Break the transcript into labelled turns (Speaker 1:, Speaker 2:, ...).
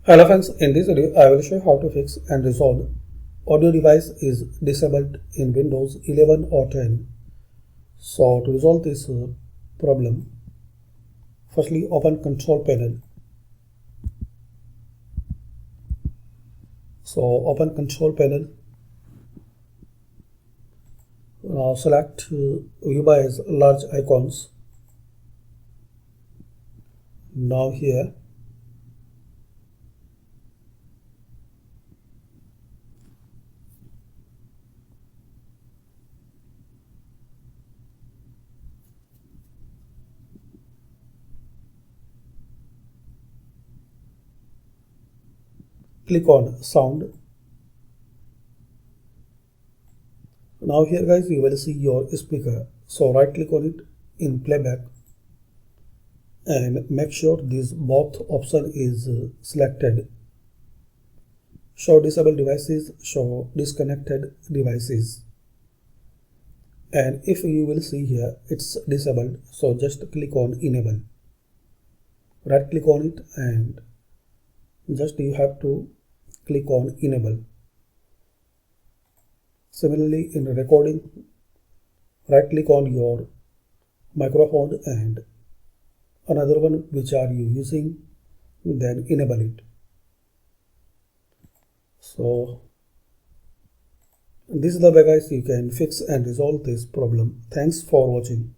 Speaker 1: Hello friends, in this video I will show you how to fix and resolve audio device is disabled in Windows 11 or 10. So to resolve this problem, firstly open control panel. So open control panel. Now select view by as large icons. Now here click on sound. Now here guys you will see your speaker. So right click on it in playback and make sure this both option is selected. Show disabled devices, show disconnected devices. And if you will see here it's disabled, so just click on enable. Right click on it and just you have to click on enable. Similarly in recording, right click on your microphone and another one which are you using, then enable it. So this is the way guys you can fix and resolve this problem. Thanks for watching.